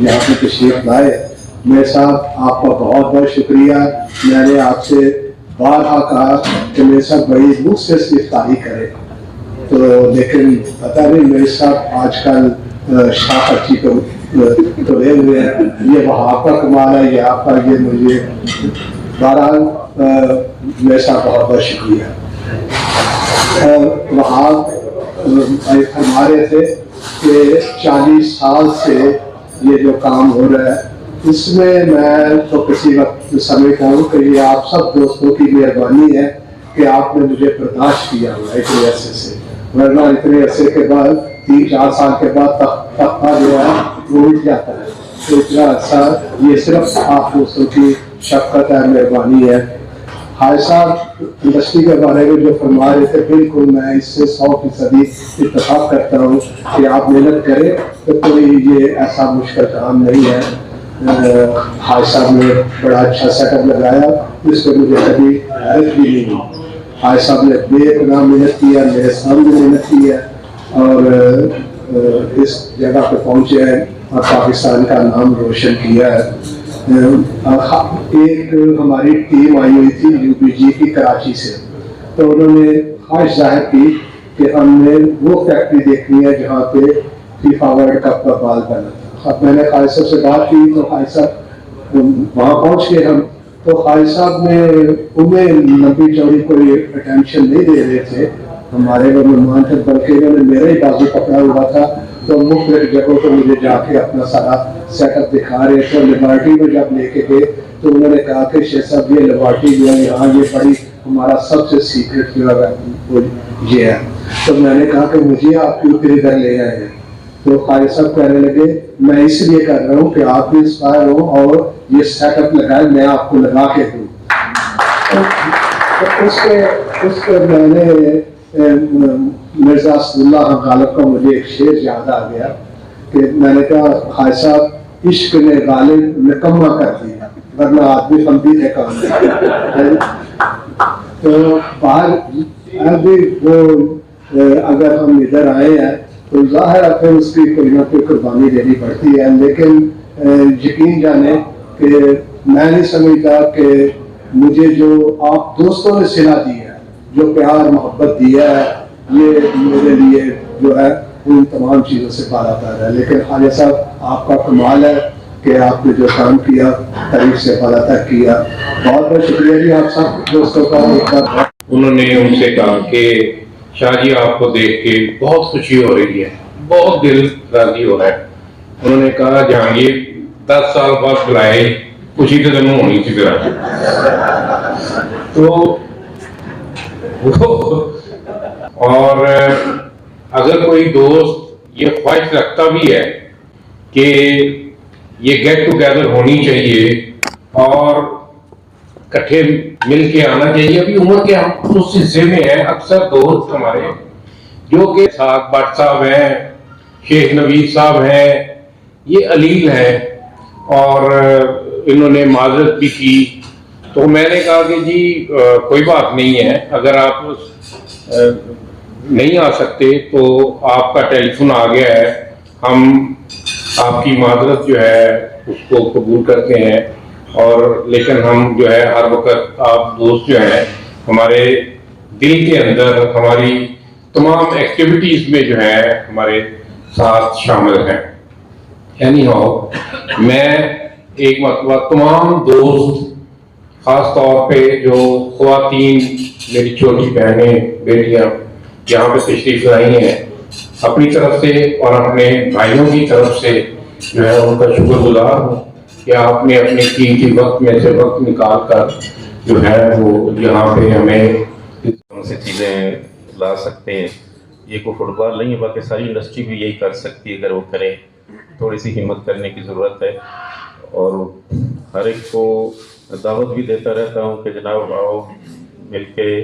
यहाँ पे तशरीफ लाए। मेरे साहब आपका बहुत बहुत शुक्रिया। मैंने आपसे बारहा कहा कि मेरे साहब बड़ी मुझसे इफ्तारी करें, तो लेकिन पता नहीं मेरे साहब आजकल शाह अच्छी को तुले हुए हैं। ये वहाँ का कमाल है, ये आपका, ये मुझे बहरहाल मेरे साहब बहुत बहुत शुक्रिया। वहाँ फरमा रहे थे कि 40 साल से ये जो काम हो रहा है, इसमें मैं तो किसी वक्त समझता हूँ कि ये आप सब दोस्तों की मेहरबानी है कि आपने मुझे बर्दाश्त किया हुआ इतने अरसे से, वरना इतने अरसे के बाद 3-4 साल के बाद तख्ता जो है वो उठ जाता है। तो इतना अच्छा, ये सिर्फ आप दोस्तों की शफ़क़त है, मेहरबानी है। हाय साहब इंडस्ट्री के बारे में जो फरमा रहे थे, बिल्कुल मैं इससे 100% इत्तेफाक करता हूँ कि आप मेहनत करें तो कोई ये ऐसा मुश्किल काम नहीं है। हाय साहब ने बड़ा अच्छा सेटअप लगाया, जिस पर मुझे कभी हैरत भी नहीं हुई। हाय साहब ने बेपनाह मेहनत किया, मेरे सामने मेहनत की है और इस जगह पे पहुँचे हैं और पाकिस्तान का नाम रोशन किया है। एक हमारी टीम आई हुई थी UPG की कराची से, तो उन्होंने ख्वाहिश जाहिर की कि हमने वो फैक्ट्री देखनी है जहाँ पे फीफा वर्ल्ड कप का बाल बना था। अब मैंने खालिद साहब से बात की तो खालिद साहब वहाँ पहुँच गए हम, तो खालिद साहब ने उन्हें लंबी चौड़ी कोई अटेंशन नहीं दे रहे थे, हमारे वो मेहमान थे, बल्कि उन्होंने मेरा ही बाजू पकड़ा हुआ था। तो मुख्तलिफ जगहों पर मुझे जाके अपना सारा सेटअप दिखा रहे थे। लेबॉर्ट्री में जब लेके गए तो उन्होंने कहा कि शेख साहब ये लेबॉर्ट्री जो है यहाँ, ये बड़ी हमारा सबसे सीक्रेट जो है वो ये है। तो मैंने कहा कि मुझे आप क्यों फिर इधर ले आए हैं? तो खालिद साहब कहने लगे मैं इसलिए कर रहा हूँ कि आप भी इंस्पायर हो और ये सेटअप लगाए, मैं आपको लगा के दूँ। तो उसके मैंने मिर्जा असदुल्लाह गालिब का मुझे एक शेर याद आ गया कि मैंने कहा खालिद साहब इश्क ने गालिब निकम्मा कर दिया, वरना आदमी हम भी थे काम। तो बाहर अभी वो अगर हम इधर आए हैं तो जाहिर है फिर उसकी कोई ना कोई कुर्बानी देनी पड़ती है, लेकिन यकीन जाने कि मैं नहीं समझता कि मुझे जो आप दोस्तों ने सिला दी है, जो प्यार मोहब्बत दिया है, ये मेरे लिए जो है उन तमाम चीज़ों से बालातर है। लेकिन खालिद साहब आपका कमाल है कि आपने जो काम किया तारीफ से बालातर किया। बहुत बहुत शुक्रिया जी आप सब दोस्तों का। एक बार उन्होंने उनसे कहा कि शाह जी आपको देख के बहुत खुशी हो रही है, बहुत दिल राजी हो रहा है। उन्होंने कहा जहांगीर 10 साल बाद बुलाए, खुशी तो जन्म होनी थी फिर। तो और अगर कोई दोस्त ये ख्वाहिश रखता भी है कि ये गेट टुगेदर होनी चाहिए और इकट्ठे मिल के आना चाहिए, अभी उम्र के हम उस हिस्से में हैं। अक्सर दोस्त हमारे जो कि साथ भट्ट साहब हैं, शेख नवीद साहब हैं, ये अलील हैं और इन्होंने माजरत भी की। तो मैंने कहा कि जी कोई बात नहीं है, अगर आप नहीं आ सकते तो आपका टेलीफोन आ गया है, हम आपकी माजरत जो है उसको कबूल करते हैं। और लेकिन हम जो है हर वक्त आप दोस्त जो हैं हमारे दिल के अंदर, हमारी तमाम एक्टिविटीज में जो है हमारे साथ शामिल हैं। एनी हाउ मैं एक मरतबा तमाम दोस्त, खास तौर पे जो ख्वातीन, मेरी छोटी बहनें बेटियां यहाँ पे तशरीफ लाई हैं, अपनी तरफ से और अपने भाइयों की तरफ से जो है उनका शुक्रगुजार हूँ कि आपने अपने कीमती वक्त में से वक्त निकाल कर जो है वो यहाँ पे हमें से चीज़ें ला सकते हैं। ये कोई फुटबॉल नहीं है, बाकी सारी इंडस्ट्री भी यही कर सकती है अगर वो करें। थोड़ी सी हिम्मत करने की ज़रूरत है और हर एक को दावत भी देता रहता हूँ कि जनाब आओ मिल के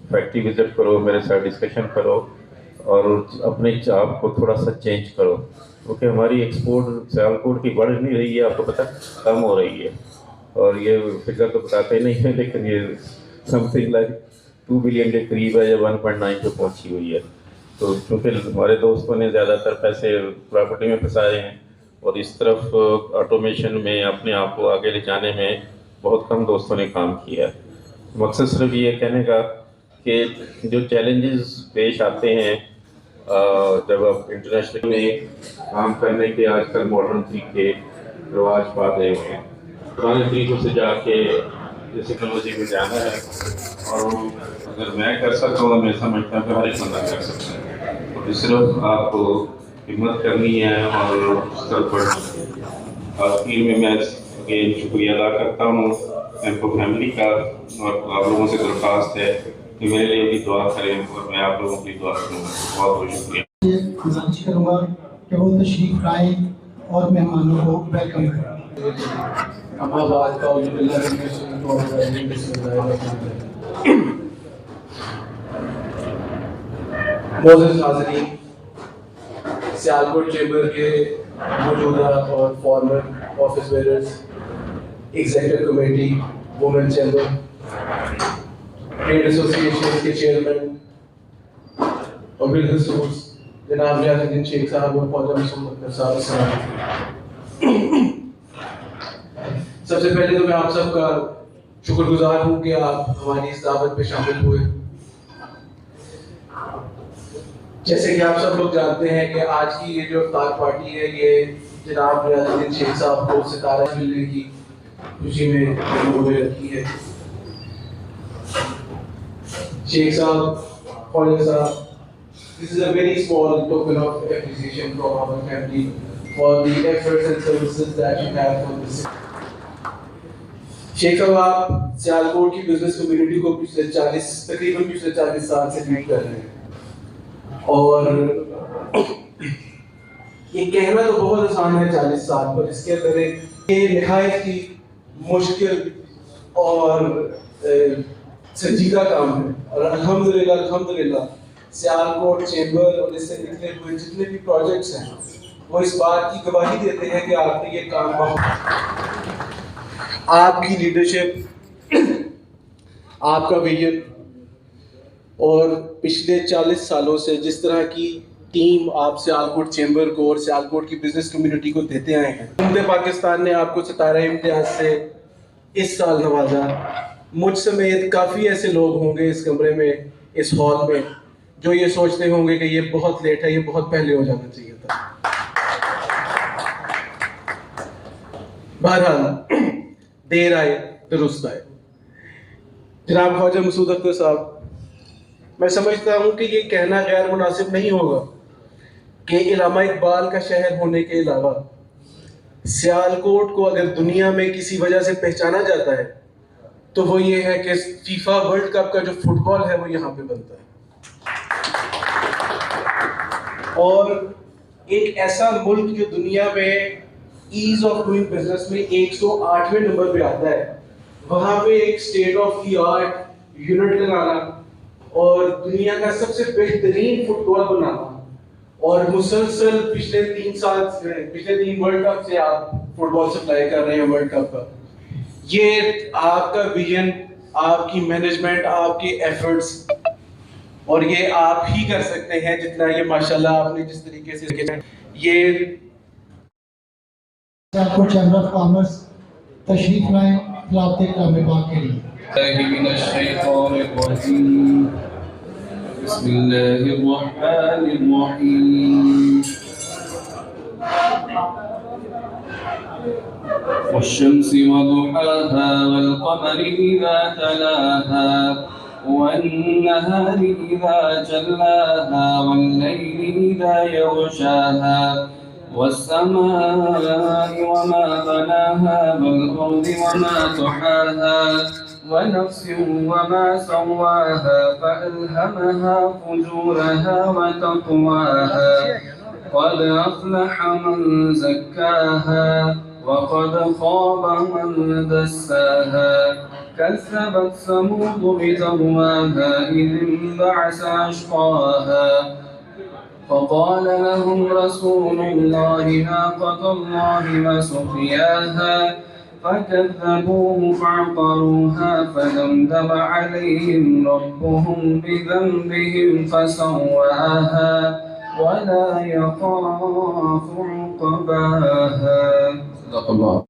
फैक्ट्री विज़िट करो, मेरे साथ डिस्कशन करो और अपने आप को थोड़ा सा चेंज करो, क्योंकि हमारी एक्सपोर्ट सियालकोट की बढ़ नहीं रही है, आपको पता कम हो रही है। और ये फिगर तो बताते नहीं है, लेकिन ये समथिंग लाइक 2 बिलियन के करीब है या 1.9 पे पहुंची हुई है। तो चूँकि हमारे दोस्तों ने ज़्यादातर पैसे प्रॉपर्टी में फंसाए हैं, और इस तरफ ऑटोमेशन में अपने आप को आगे ले जाने में बहुत कम दोस्तों ने काम किया है। मकसद सिर्फ ये कहने का कि जो चैलेंजेस पेश आते हैं जब आप इंटरनेशनल में काम करने के आजकल मॉडर्न तरीके रिवाज पा रहे हैं, पुराने तरीकों से जाके जैसे टेक्नोलॉजी में जाना है, और अगर मैं कर सकता हूँ तो मैं समझता हूँ कि हर एक बंदा कर सकता है। तो सिर्फ आपको हिम्मत करनी है और उस तरफ पर आखिर में मैं अगेन शुक्रिया अदा करता हूँ एमको फैमिली का, और आप लोगों से दरख्वास्त है कि मेरे लिए भी दुआ करें और मैं आप लोगों की दुआ करूँगा। बहुत बहुत शुक्रिया। गुजारिश करूँगा कि वो तशरीफ लाएँ और मेहमानों को वेलकम करें। मोअज़्ज़ज़ हाज़रीन, सियालकोट चैम्बर के मौजूदा और farmer office bearers, executive committee, women chamber, trade association के चेयरमैन और बिलखसूस जनाब रियाजुद्दीन शेख साहब और ख्वाजा मसूद अख्तर साहब, सबसे पहले तो मैं आप सबका शुक्रगुजार हूँ कि आप हमारी इस दावत में शामिल हुए। जैसे कि आप सब लोग जानते हैं कि आज की ये जो इफ्तार पार्टी है, ये जनाब रियाजुद्दीन शेख साहब को सितारा मिलने की खुशी में होने रखी है। शेख साहब, Khwaja Sahab, this is a very small token of appreciation from our family for the efforts and services that you have for this. Sheikh साहब, आप सियालकोट की बिजनेस कम्युनिटी को तकरीबन पिछले 40 साल से लीड कर रहे हैं, और ये कहना तो बहुत आसान है 40 साल, पर इसके अंदर ये निहायत ही मुश्किल और संजीदा काम है। और अल्हम्दुलिल्लाह सियालकोट चैम्बर और इससे निकले हुए जितने भी प्रोजेक्ट्स हैं वो इस बात की गवाही देते हैं कि आपने ये काम, आपकी लीडरशिप, आपका विजन और पिछले 40 सालों से जिस तरह की टीम आप सियालकोट चैम्बर को और सियालकोट की बिजनेस कम्युनिटी को देते आए हैं। हुकूमत पाकिस्तान ने आपको सितारा इम्तियाज से इस साल नवाजा। मुझ समेत काफ़ी ऐसे लोग होंगे इस कमरे में, इस हॉल में, जो ये सोचते होंगे कि ये बहुत लेट है, ये बहुत पहले हो जाना चाहिए था। बहरहाल देर आए दुरुस्त आए। जनाब ख्वाजा मसूद अख्तर साहब, मैं समझता हूँ कि ये कहना गैर मुनासिब नहीं होगा कि इलामा इकबाल का शहर होने के अलावा सियालकोट को अगर दुनिया में किसी वजह से पहचाना जाता है तो वो ये है कि फीफा वर्ल्ड कप का जो फुटबॉल है वो यहाँ पे बनता है, और एक ऐसा मुल्क जो दुनिया में ईज ऑफ डूइंग बिजनेस में 108वें नंबर पे आता है, वहाँ पे एक state of the art unit लगाना और दुनिया का सबसे बेहतरीन फुटबॉल बनाना, और मुसलसल पिछले 3 वर्ल्ड कप से आप फुटबॉल सप्लाई कर रहे हैं वर्ल्ड कप का। ये आपका विजन, आपकी मैनेजमेंट, आपके एफर्ट्स, और ये आप ही कर सकते हैं जितना ये माशाल्लाह आपने जिस तरीके से ये सियालकोट चैम्बर ऑफ कॉमर्स तशरीफ लाएं खिलाफत कलाम पाक के लिए। वश्शम्सि वदुहाहा वल्क़मरि इज़ा तलाहा वन्नहारि इज़ा जल्लाहा वल्लैलि इज़ा यग़शाहा वस्समाइ वमा बनाहा वल्अर्दि वमा तुहाहा वनफ्सिन वमा सव्वाहा फअल्हमहा फुजूरहा वतक़वाहा क़द अफ़्लह मन ज़क्काहा वक़द ख़ाब मन दस्साहा كذبت ثمود بطغواها إذ انبعث أشقاها فقال لهم رسول الله ناقة الله وسقياها فكذبوه فعقروها فدمدم عليهم ربهم بذنبهم فسواها ولا يخاف عقباها. صدق الله.